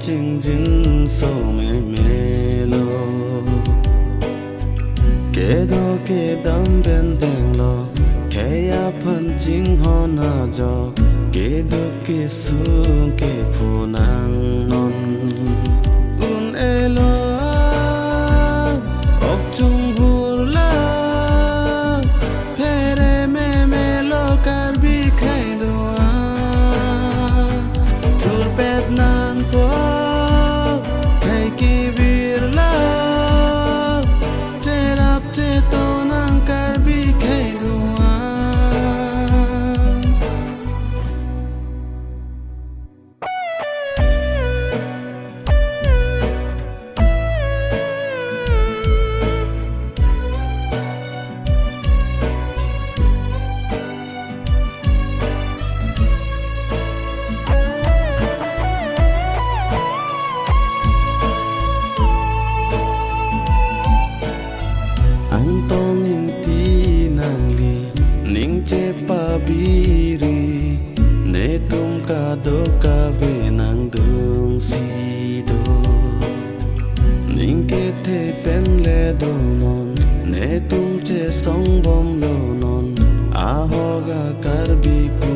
chinh jin so me melo ke do ke dam ben teng lo ke ya phan jing ho na jo ke do ke su ke phu nang non un elo ok chung hur la phere me melo kar bi khai do thur pet nang ko khai ki bir la terap te to nang kar bi khai do anh tong in ti nang li ning che pa bi ri ne tum ka do ka ve nang dung si do ning ke the pen le do non ne tum che song bom lo non a ho ga kar bi pu